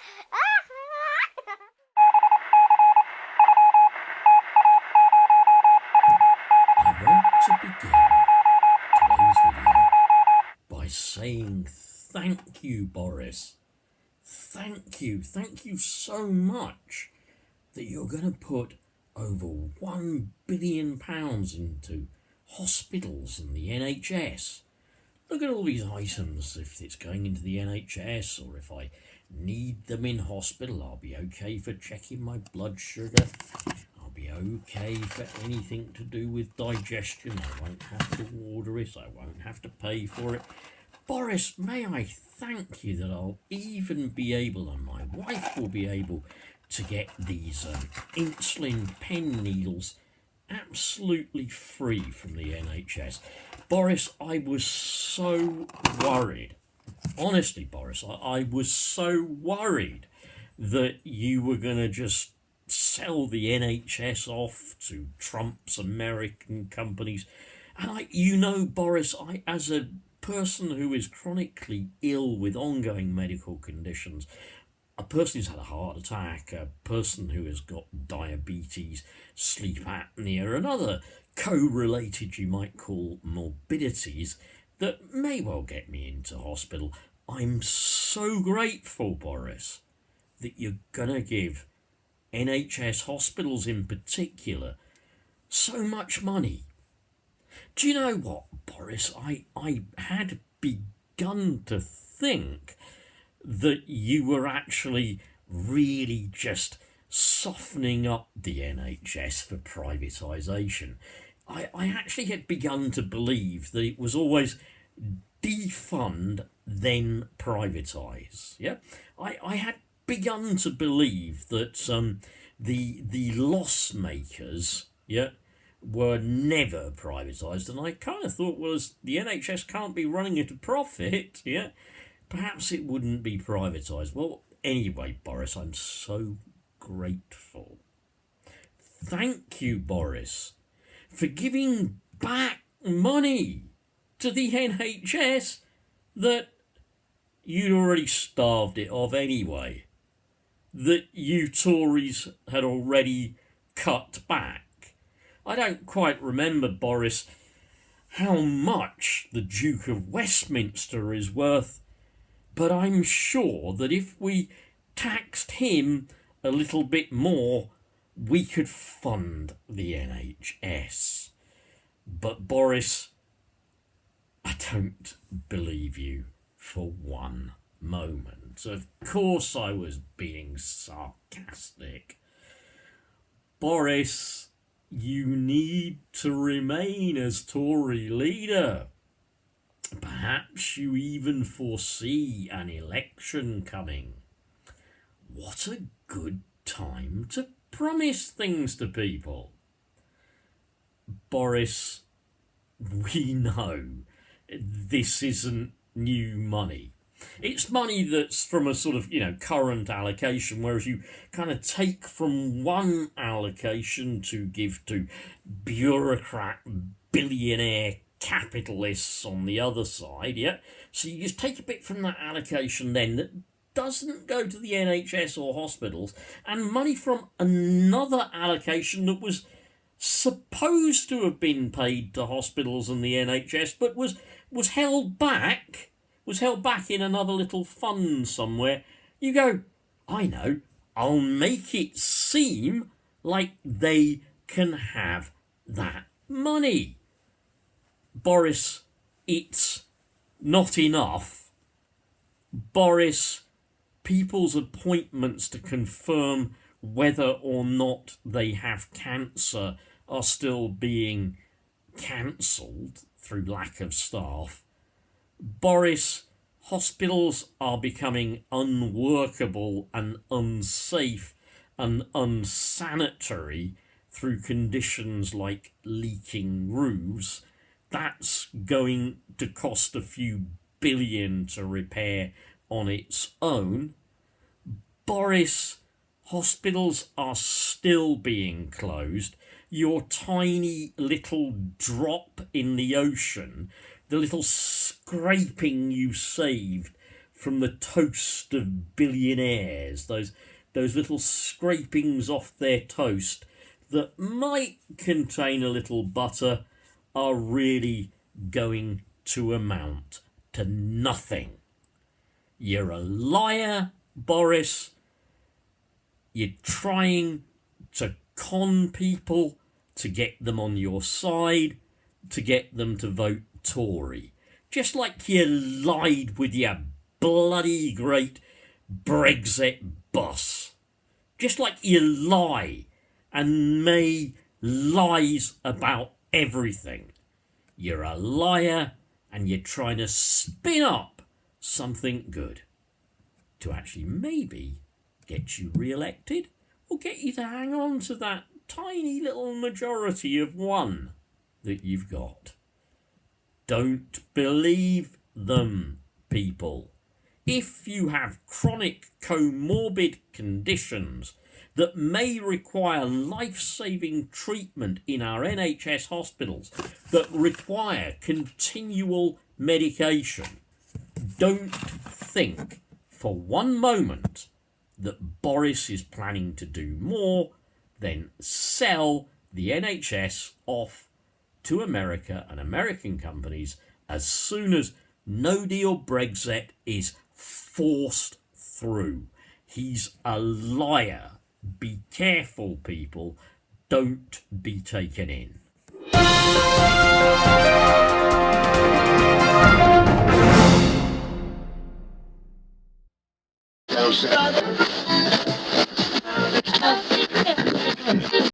I want to begin today's video by saying thank you, Boris. Thank you so much that you're going to put over £1 billion into hospitals and the NHS. Look at all these items. If it's going into the NHS or if I need them in hospital, I'll be okay for checking my blood sugar. I'll be okay for anything to do with digestion. I won't have to order it. I won't have to pay for it. Boris, may I thank you that I'll even be able, and my wife will be able, to get these insulin pen needles absolutely free from the NHS. Boris, I was so worried. Honestly, Boris, I was so worried that you were going to just sell the NHS off to Trump's American companies. And Boris, as a person who is chronically ill with ongoing medical conditions, a person who's had a heart attack, a person who has got diabetes, sleep apnea, and other co-related, you might call, morbidities that may well get me into hospital, I'm so grateful, Boris, that you're going to give NHS hospitals in particular so much money. Do you know what, Boris? I had begun to think that you were actually really just softening up the NHS for privatisation. I actually had begun to believe that it was always defund, then privatise. Yeah, I had begun to believe that the loss makers, yeah, were never privatised, and I kind of thought, well, as the NHS can't be running at a profit, yeah, perhaps it wouldn't be privatised. Well, anyway, Boris, I'm so grateful. Thank you, Boris, for giving back money to the NHS that you'd already starved it of anyway, that you Tories had already cut back. I don't quite remember, Boris, how much the Duke of Westminster is worth, but I'm sure that if we taxed him a little bit more, we could fund the NHS. But Boris, I don't believe you for one moment. Of course I was being sarcastic. Boris, you need to remain as Tory leader. Perhaps you even foresee an election coming. What a good time to promise things to people. Boris, we know this isn't new money. It's money that's from a sort of, current allocation, whereas you kind of take from one allocation to give to bureaucrat, billionaire capitalists on the other side, yeah? So you just take a bit from that allocation then that doesn't go to the NHS or hospitals, and money from another allocation that was supposed to have been paid to hospitals and the NHS, but was held back in another little fund somewhere. You go, I know, I'll make it seem like they can have that money. Boris, it's not enough. Boris, people's appointments to confirm whether or not they have cancer are still being cancelled through lack of staff. Boris, hospitals are becoming unworkable and unsafe and unsanitary through conditions like leaking roofs. That's going to cost a few billion to repair on its own. Boris, hospitals are still being closed. Your tiny little drop in the ocean, the little scraping you saved from the toast of billionaires, those little scrapings off their toast that might contain a little butter, are really going to amount to nothing. You're a liar, Boris. You're trying to con people to get them on your side, to get them to vote Tory. Just like you lied with your bloody great Brexit boss. Just like you lie and make lies about everything. You're a liar and you're trying to spin up something good to actually maybe get you re-elected or get you to hang on to that tiny little majority of one that you've got. Don't believe them, people. If you have chronic comorbid conditions that may require life-saving treatment in our NHS hospitals, that require continual medication, don't think for one moment that Boris is planning to do more than sell the NHS off to America and American companies as soon as no deal Brexit is forced through. He's a liar. Be careful, people. Don't be taken in.